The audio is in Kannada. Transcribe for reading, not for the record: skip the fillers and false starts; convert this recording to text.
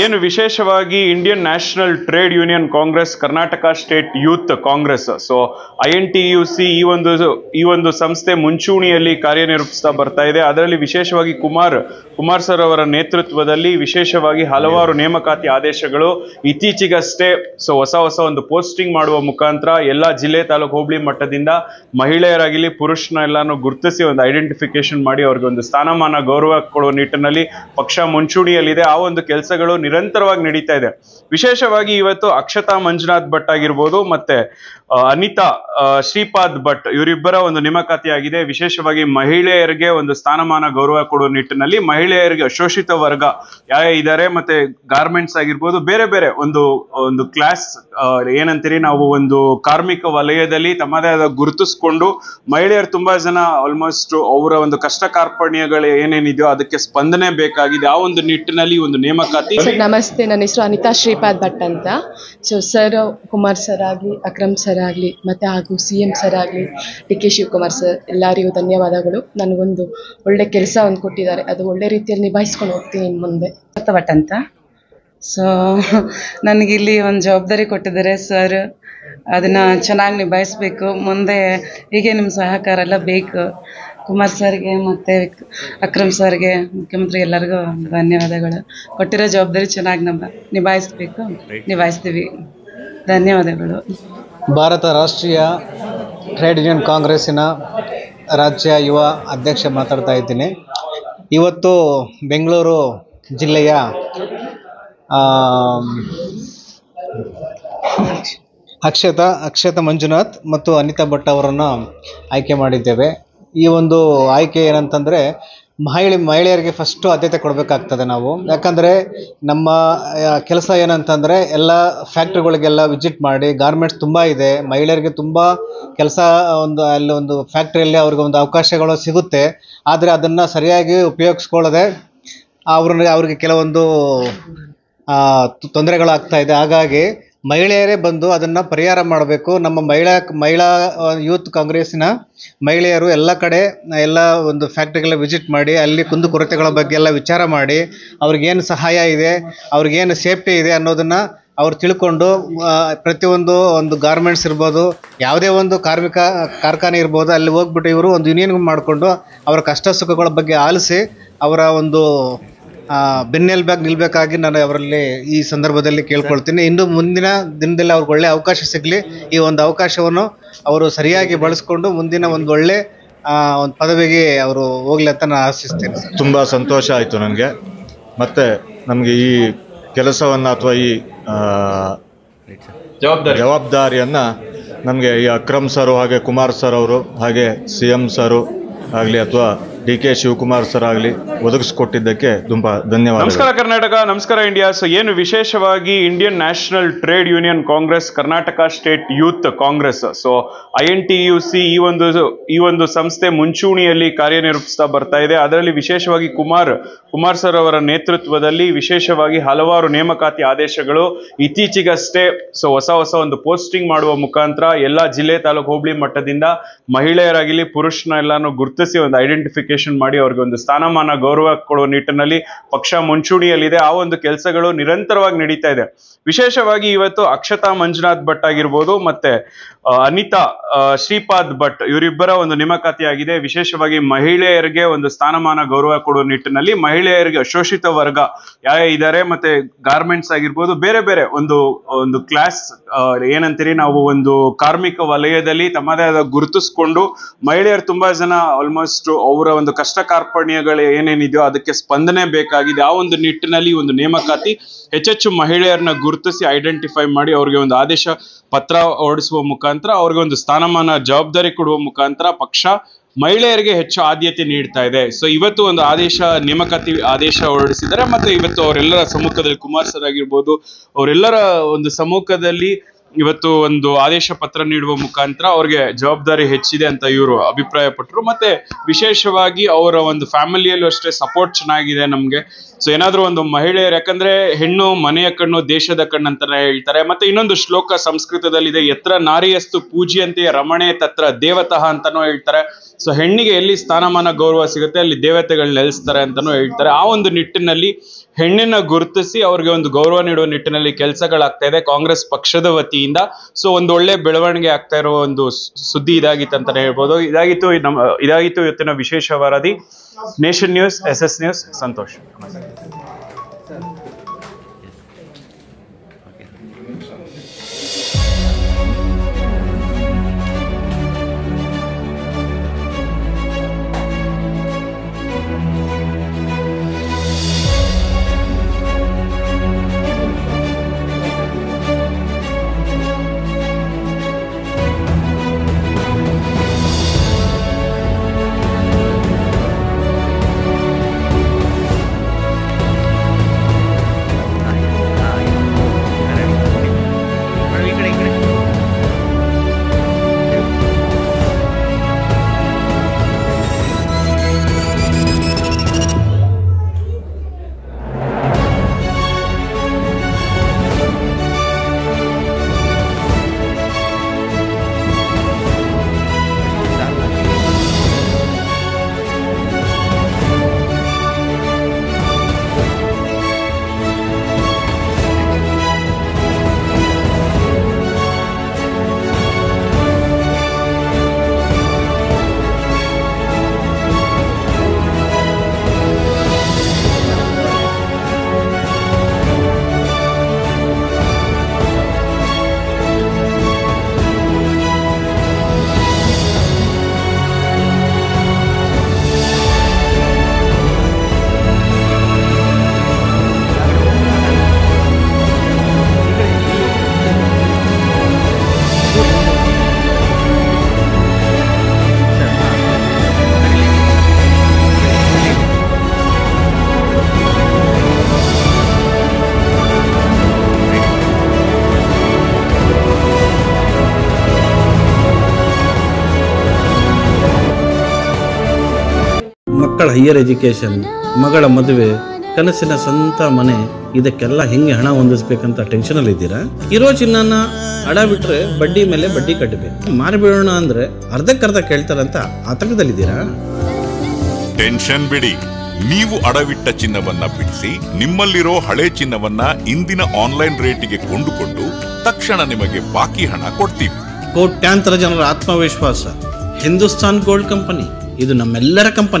ಏನು ವಿಶೇಷವಾಗಿ Indian national trade union Congress Karnataka state youth Congress so INTUC ಈ ಒಂದು ಸಂಸ್ಥೆ ಮುಂಚೂಣಿಯಲ್ಲಿ ಕಾರ್ಯನಿರ್ವಹಿಸ್ತಾ ಬರ್ತಾ ಇದೆ. ಅದರಲ್ಲಿ ವಿಶೇಷವಾಗಿ ಕುಮಾರ್ ಸರ್ ಅವರ ನೇತೃತ್ವದಲ್ಲಿ ವಿಶೇಷವಾಗಿ ಹಲವಾರು ನೇಮಕಾತಿ ಆದೇಶಗಳು ಇತ್ತೀಚೆಗಷ್ಟೇ ಹೊಸ ಒಂದು ಪೋಸ್ಟಿಂಗ್ ಮಾಡುವ ಮುಖಾಂತರ ಎಲ್ಲಾ ಜಿಲ್ಲೆ ತಾಲೂಕು ಹೋಬಳಿ ಮಟ್ಟದಿಂದ ಮಹಿಳೆಯರಾಗಲಿ ಪುರುಷನ ಎಲ್ಲಾನು ಗುರುತಿಸಿ ಒಂದು ಐಡೆಂಟಿಫಿಕೇಶನ್ ಮಾಡಿ ಅವ್ರಿಗೆ ಒಂದು ಸ್ಥಾನಮಾನ ಗೌರವ ಕೊಡುವ ನಿಟ್ಟಿನಲ್ಲಿ ಪಕ್ಷ ಮುಂಚೂಣಿಯಲ್ಲಿದೆ. ಆ ಒಂದು ಕೆಲಸಗಳು ನಿರಂತರವಾಗಿ ನಡೀತಾ ಇದೆ. ವಿಶೇಷವಾಗಿ ಇವತ್ತು ಅಕ್ಷತಾ ಮಂಜುನಾಥ್ ಭಟ್ ಆಗಿರ್ಬೋದು ಮತ್ತೆ ಅನಿತಾ ಶ್ರೀಪಾದ್ ಭಟ್ ಇವರಿಬ್ಬರ ಒಂದು ನೇಮಕಾತಿ ಆಗಿದೆ. ವಿಶೇಷವಾಗಿ ಮಹಿಳೆಯರಿಗೆ ಒಂದು ಸ್ಥಾನಮಾನ ಗೌರವ ಕೊಡುವ ನಿಟ್ಟಿನಲ್ಲಿ ಮಹಿಳೆಯರಿಗೆ ಶೋಷಿತ ವರ್ಗ ಯಾವ ಇದ್ದಾರೆ ಮತ್ತೆ ಗಾರ್ಮೆಂಟ್ಸ್ ಆಗಿರ್ಬೋದು ಬೇರೆ ಬೇರೆ ಒಂದು ಕ್ಲಾಸ್ ಏನಂತೀರಿ ನಾವು ಒಂದು ಕಾರ್ಮಿಕ ವಲಯದಲ್ಲಿ ತಮ್ಮದೇ ಆದ ಗುರುತಿಸ್ಕೊಂಡು ಮಹಿಳೆಯರು ತುಂಬಾ ಜನ ಆಲ್ಮೋಸ್ಟ್ ಅವರ ಒಂದು ಕಷ್ಟ ಕಾರ್ಪಣ್ಯಗಳು ಏನೇನಿದೆಯೋ ಅದಕ್ಕೆ ಸ್ಪಂದನೆ ಬೇಕಾಗಿದೆ. ಆ ಒಂದು ನಿಟ್ಟಿನಲ್ಲಿ ಒಂದು ನೇಮಕಾತಿ. ನಮಸ್ತೆ, ನನ್ನ ಹೆಸರು ಅನಿತಾ ಶ್ರೀಪಾದ್ ಭಟ್ ಅಂತ. ಸೊ ಸರ್, ಕುಮಾರ್ ಸರ್ ಆಗಲಿ, ಅಕ್ರಮ್ ಸರ್ ಆಗಲಿ ಮತ್ತು ಹಾಗೂ CM ಸರ್ ಆಗಲಿ, DK ಶಿವಕುಮಾರ್ ಸರ್ ಎಲ್ಲರಿಗೂ ಧನ್ಯವಾದಗಳು. ನನಗೊಂದು ಒಳ್ಳೆ ಕೆಲಸ ಕೊಟ್ಟಿದ್ದಾರೆ, ಅದು ಒಳ್ಳೆ ರೀತಿಯಲ್ಲಿ ನಿಭಾಯಿಸ್ಕೊಂಡು ಹೋಗ್ತೀನಿ ಇನ್ನು ಮುಂದೆ. ಭಟ್ ಅಂತ. ಸೊ ನನಗಿಲ್ಲಿ ಒಂದು ಜವಾಬ್ದಾರಿ ಕೊಟ್ಟಿದ್ದಾರೆ ಸರ್, ಅದನ್ನು ಚೆನ್ನಾಗಿ ನಿಭಾಯಿಸಬೇಕು. ಮುಂದೆ ಹೀಗೆ ನಿಮ್ಮ ಸಹಕಾರ ಎಲ್ಲ ಬೇಕು. ಕುಮಾರ್ ಸರ್ಗೆ ಮತ್ತು ಅಕ್ರಮ್ ಸರ್ಗೆ, ಮುಖ್ಯಮಂತ್ರಿ ಎಲ್ಲರಿಗೂ ಧನ್ಯವಾದಗಳು. ಕೊಟ್ಟಿರೋ ಜವಾಬ್ದಾರಿ ಚೆನ್ನಾಗಿ ನಿಭಾಯಿಸ್ತೀವಿ. ಧನ್ಯವಾದಗಳು. ಭಾರತ ರಾಷ್ಟ್ರೀಯ ಟ್ರೇಡ್ ಯೂನಿಯನ್ ಕಾಂಗ್ರೆಸ್ಸಿನ ರಾಜ್ಯ ಯುವ ಅಧ್ಯಕ್ಷ ಮಾತಾಡ್ತಾ ಇದ್ದೀನಿ. ಇವತ್ತು ಬೆಂಗಳೂರು ಜಿಲ್ಲೆಯ ಅಕ್ಷತಾ ಮಂಜುನಾಥ್ ಮತ್ತು ಅನಿತಾ ಭಟ್ ಅವರನ್ನು ಆಯ್ಕೆ ಮಾಡಿದ್ದೇವೆ. ಈ ಒಂದು ಆಯ್ಕೆ ಏನಂತಂದರೆ ಮಹಿಳೆಯರಿಗೆ ಫಸ್ಟು ಆದ್ಯತೆ ಕೊಡಬೇಕಾಗ್ತದೆ ನಾವು. ಯಾಕಂದರೆ ನಮ್ಮ ಕೆಲಸ ಏನಂತಂದರೆ ಎಲ್ಲ ಫ್ಯಾಕ್ಟ್ರಿಗಳಿಗೆಲ್ಲ ವಿಸಿಟ್ ಮಾಡಿ, ಗಾರ್ಮೆಂಟ್ಸ್ ತುಂಬ ಇದೆ, ಮಹಿಳೆಯರಿಗೆ ತುಂಬ ಕೆಲಸ ಅಲ್ಲಿ ಒಂದು ಫ್ಯಾಕ್ಟ್ರಿಯಲ್ಲಿ ಅವ್ರಿಗೆ ಒಂದು ಅವಕಾಶಗಳು ಸಿಗುತ್ತೆ. ಆದರೆ ಅದನ್ನು ಸರಿಯಾಗಿ ಉಪಯೋಗಿಸ್ಕೊಳ್ಳದೆ ಅವ್ರಿಗೆ ಕೆಲವೊಂದು ತೊಂದರೆಗಳಾಗ್ತಾ ಇದೆ. ಹಾಗಾಗಿ ಮಹಿಳೆಯರೇ ಬಂದು ಅದನ್ನು ಪರಿಹಾರ ಮಾಡಬೇಕು. ನಮ್ಮ ಮಹಿಳಾ ಯೂತ್ ಕಾಂಗ್ರೆಸ್ಸಿನ ಮಹಿಳೆಯರು ಎಲ್ಲ ಕಡೆ ಎಲ್ಲ ಒಂದು ಫ್ಯಾಕ್ಟ್ರಿಗೆಲ್ಲ ವಿಸಿಟ್ ಮಾಡಿ ಅಲ್ಲಿ ಕುಂದುಕೊರತೆಗಳ ಬಗ್ಗೆ ಎಲ್ಲ ವಿಚಾರ ಮಾಡಿ ಅವ್ರಿಗೇನು ಸಹಾಯ ಇದೆ, ಅವ್ರಿಗೇನು ಸೇಫ್ಟಿ ಇದೆ ಅನ್ನೋದನ್ನು ಅವ್ರು ತಿಳ್ಕೊಂಡು ಪ್ರತಿಯೊಂದು ಒಂದು ಗಾರ್ಮೆಂಟ್ಸ್ ಇರ್ಬೋದು, ಯಾವುದೇ ಒಂದು ಕಾರ್ಖಾನೆ ಇರ್ಬೋದು, ಅಲ್ಲಿ ಹೋಗ್ಬಿಟ್ಟು ಇವರು ಒಂದು ಯೂನಿಯನ್ ಮಾಡಿಕೊಂಡು ಅವರ ಕಷ್ಟ ಸುಖಗಳ ಬಗ್ಗೆ ಆಲಿಸಿ ಅವರ ಒಂದು ಬೆನ್ನೆಲುಬಾಗಿ ನಿಲ್ಲಬೇಕಾಗಿ ನಾನು ಅವರಲ್ಲಿ ಈ ಸಂದರ್ಭದಲ್ಲಿ ಕೇಳ್ಕೊಳ್ತೀನಿ. ಇನ್ನು ಮುಂದಿನ ದಿನದಲ್ಲಿ ಅವ್ರಿಗೆ ಒಳ್ಳೆ ಅವಕಾಶ ಸಿಗಲಿ. ಈ ಒಂದು ಅವಕಾಶವನ್ನು ಅವರು ಸರಿಯಾಗಿ ಬಳಸ್ಕೊಂಡು ಮುಂದಿನ ಒಂದು ಒಳ್ಳೆ ಒಂದು ಪದವಿಗೆ ಅವರು ಹೋಗ್ಲಿ ಅಂತ ನಾನು ಆಶಿಸ್ತೇನೆ. ತುಂಬ ಸಂತೋಷ ಆಯಿತು ನನಗೆ. ಮತ್ತು ನಮಗೆ ಈ ಕೆಲಸವನ್ನು ಅಥವಾ ಈ ಜವಾಬ್ದಾರಿಯನ್ನು ನಮಗೆ ಈ ಅಕ್ರಮ್ ಸರು ಹಾಗೆ ಕುಮಾರ್ ಸರ್ ಅವರು ಹಾಗೆ CM ಸರು ಆಗಲಿ ಅಥವಾ DK ಶಿವಕುಮಾರ್ ಸರ್ ಆಗಲಿ ಒದಗಿಸ್ಕೊಟ್ಟಿದ್ದಕ್ಕೆ ತುಂಬ ಧನ್ಯವಾದ. ನಮಸ್ಕಾರ ಕರ್ನಾಟಕ, ನಮಸ್ಕಾರ ಇಂಡಿಯಾ. ಸೊ ಏನು ವಿಶೇಷವಾಗಿ Indian national trade union Congress Karnataka state youth Congress so INTUC ಈ ಒಂದು ಸಂಸ್ಥೆ ಮುಂಚೂಣಿಯಲ್ಲಿ ಕಾರ್ಯನಿರ್ವಹಿಸ್ತಾ ಬರ್ತಾ ಇದೆ. ಅದರಲ್ಲಿ ವಿಶೇಷವಾಗಿ ಕುಮಾರ್ ಸರ್ ಅವರ ನೇತೃತ್ವದಲ್ಲಿ ವಿಶೇಷವಾಗಿ ಹಲವಾರು ನೇಮಕಾತಿ ಆದೇಶಗಳು ಇತ್ತೀಚೆಗಷ್ಟೇ ಹೊಸ ಒಂದು ಪೋಸ್ಟಿಂಗ್ ಮಾಡುವ ಮುಖಾಂತರ ಎಲ್ಲಾ ಜಿಲ್ಲೆ ತಾಲೂಕು ಹೋಬಳಿ ಮಟ್ಟದಿಂದ ಮಹಿಳೆಯರಾಗಲಿ ಪುರುಷನ ಎಲ್ಲಾನು ಗುರುತಿಸಿ ಒಂದು ಐಡೆಂಟಿಫಿಕೇಶನ್ ಮಾಡಿ ಅವ್ರಿಗೆ ಒಂದು ಸ್ಥಾನಮಾನ ಗೌರವ ಕೊಡುವ ನಿಟ್ಟಿನಲ್ಲಿ ಪಕ್ಷ ಮುಂಚೂಣಿಯಲ್ಲಿದೆ. ಆ ಒಂದು ಕೆಲಸಗಳು ನಿರಂತರವಾಗಿ ನಡೀತಾ ಇದೆ. ವಿಶೇಷವಾಗಿ ಇವತ್ತು ಅಕ್ಷತಾ ಮಂಜುನಾಥ್ ಭಟ್ ಆಗಿರ್ಬೋದು ಮತ್ತೆ ಅನಿತಾ ಶ್ರೀಪಾದ್ ಭಟ್ ಇವರಿಬ್ಬರ ಒಂದು ನೇಮಕಾತಿ ಆಗಿದೆ. ವಿಶೇಷವಾಗಿ ಮಹಿಳೆಯರಿಗೆ ಒಂದು ಸ್ಥಾನಮಾನ ಗೌರವ ಕೊಡುವ ನಿಟ್ಟಿನಲ್ಲಿ ಮಹಿಳೆಯರಿಗೆ ಶೋಷಿತ ವರ್ಗ ಯಾವ ಇದ್ದಾರೆ ಮತ್ತೆ ಗಾರ್ಮೆಂಟ್ಸ್ ಆಗಿರ್ಬೋದು ಬೇರೆ ಬೇರೆ ಒಂದು ಕ್ಲಾಸ್ ಏನಂತೀರಿ ನಾವು ಒಂದು ಕಾರ್ಮಿಕ ವಲಯದಲ್ಲಿ ತಮ್ಮದೇ ಆದ ಗುರುತಿಸ್ಕೊಂಡು ಮಹಿಳೆಯರು ತುಂಬಾ ಜನ ಆಲ್ಮೋಸ್ಟ್ ಅವರ ಒಂದು ಕಷ್ಟ ಕಾರ್ಪಣ್ಯಗಳು ಏನೇನಿದೆಯೋ ಅದಕ್ಕೆ ಸ್ಪಂದನೆ ಬೇಕಾಗಿದೆ. ಆ ಒಂದು ನಿಟ್ಟಿನಲ್ಲಿ ಒಂದು ನೇಮಕಾತಿ ಹೆಚ್ಚೆಚ್ಚು ಮಹಿಳೆಯರನ್ನ ಗುರುತಿಸಿ ಐಡೆಂಟಿಫೈ ಮಾಡಿ ಅವ್ರಿಗೆ ಒಂದು ಆದೇಶ ಪತ್ರ ಹೊರಡಿಸುವ ಮುಖಾಂತರ ಅವ್ರಿಗೆ ಒಂದು ಸ್ಥಾನಮಾನ ಜವಾಬ್ದಾರಿ ಕೊಡುವ ಮುಖಾಂತರ ಪಕ್ಷ ಮಹಿಳೆಯರಿಗೆ ಹೆಚ್ಚು ಆದ್ಯತೆ ನೀಡ್ತಾ ಇದೆ. ಸೊ ಇವತ್ತು ಒಂದು ನೇಮಕಾತಿ ಆದೇಶ ಹೊರಡಿಸಿದ್ದಾರೆ. ಮತ್ತೆ ಇವತ್ತು ಅವರೆಲ್ಲರ ಸಮ್ಮುಖದಲ್ಲಿ ಕುಮಾರ್ ಸರ್ ಆಗಿರ್ಬೋದು ಅವರೆಲ್ಲರ ಒಂದು ಸಮ್ಮುಖದಲ್ಲಿ ಇವತ್ತು ಒಂದು ಆದೇಶ ಪತ್ರ ನೀಡುವ ಮುಖಾಂತರ ಅವ್ರಿಗೆ ಜವಾಬ್ದಾರಿ ಹೆಚ್ಚಿದೆ ಅಂತ ಇವರು ಅಭಿಪ್ರಾಯ ಪಟ್ಟರು. ಮತ್ತೆ ವಿಶೇಷವಾಗಿ ಅವರ ಒಂದು ಫ್ಯಾಮಿಲಿಯಲ್ಲೂ ಅಷ್ಟೇ ಸಪೋರ್ಟ್ ಚೆನ್ನಾಗಿದೆ ನಮ್ಗೆ. ಸೊ ಏನಾದ್ರೂ ಒಂದು ಮಹಿಳೆಯರು, ಯಾಕಂದ್ರೆ ಹೆಣ್ಣು ಮನೆಯ ಕಣ್ಣು ದೇಶದ ಕಣ್ಣು ಅಂತಾನೆ ಹೇಳ್ತಾರೆ. ಮತ್ತೆ ಇನ್ನೊಂದು ಶ್ಲೋಕ ಸಂಸ್ಕೃತದಲ್ಲಿದೆ, ಯತ್ರ ನಾರಿಯಸ್ತು ಪೂಜ್ಯಂತೆ ರಮಣೆ ತತ್ರ ದೇವತಃ ಅಂತಾನೂ ಹೇಳ್ತಾರೆ. ಸೊ ಹೆಣ್ಣಿಗೆ ಎಲ್ಲಿ ಸ್ಥಾನಮಾನ ಗೌರವ ಸಿಗುತ್ತೆ ಅಲ್ಲಿ ದೇವತೆಗಳು ನೆಲೆಸ್ತಾರೆ ಅಂತಾನೂ ಹೇಳ್ತಾರೆ. ಆ ಒಂದು ನಿಟ್ಟಿನಲ್ಲಿ ಹೆಣ್ಣನ್ನ ಗುರುತಿಸಿ ಅವ್ರಿಗೆ ಒಂದು ಗೌರವ ನೀಡುವ ನಿಟ್ಟಿನಲ್ಲಿ ಕೆಲಸಗಳಾಗ್ತಾ ಇದೆ ಕಾಂಗ್ರೆಸ್ ಪಕ್ಷದ ವತಿಯಿಂದ. ಸೊ ಒಂದು ಒಳ್ಳೆ ಬೆಳವಣಿಗೆ ಆಗ್ತಾ ಇರೋ ಒಂದು ಸುದ್ದಿ ಇದಾಗಿತ್ತು ಅಂತಾನೆ ಹೇಳ್ಬೋದು. ಇದಾಗಿತ್ತು ಇವತ್ತಿನ ವಿಶೇಷ ವರದಿ. Nation news, SS news, Santosh. ಮಕ್ಕಳ ಹೈಯರ್ ಎಜುಕೇಷನ್, ಮಗಳ ಮದುವೆ, ಕನಸಿನ ಸ್ವಂತ ಮನೆ, ಇದಕ್ಕೆಲ್ಲ ಹೆಂಗೆ ಹಣ ಹೊಂದಿಸ್ಬೇಕಂತ ಟೆನ್ಷನಲ್ಲಿ ಇದ್ದೀರಾ? ಇರೋ ಚಿನ್ನನ ಅಡ ಬಿಟ್ರೆ ಬಡ್ಡಿ ಮೇಲೆ ಬಡ್ಡಿ ಕಟ್ಟಬೇಕು. ಮಾರಿಬಿಡೋಣ ಅಂದ್ರೆ ಅರ್ಧಕ್ಕರ್ಧ ಕೇಳ್ತಾರಂತ ಆತಂಕದಲ್ಲಿದ್ದೀರಾ? ಟೆನ್ಷನ್ ಬಿಡಿ, ನೀವು ಅಡವಿಟ್ಟ ಚಿನ್ನವನ್ನ ಬಿಡಿಸಿ ನಿಮ್ಮಲ್ಲಿರೋ ಹಳೆ ಚಿನ್ನವನ್ನ ಇಂದಿನ ಆನ್ಲೈನ್ ರೇಟಿಗೆ ಕೊಂಡುಕೊಂಡು ತಕ್ಷಣ ನಿಮಗೆ ಬಾಕಿ ಹಣ ಕೊಡ್ತೀವಿ. ಕೋಟ್ಯಾಂತರ ಜನರ ಆತ್ಮವಿಶ್ವಾಸ ಹಿಂದೂಸ್ತಾನ್ ಗೋಲ್ಡ್ ಕಂಪನಿ, ಇದು ನಮ್ಮೆಲ್ಲರ ಕಂಪನಿ.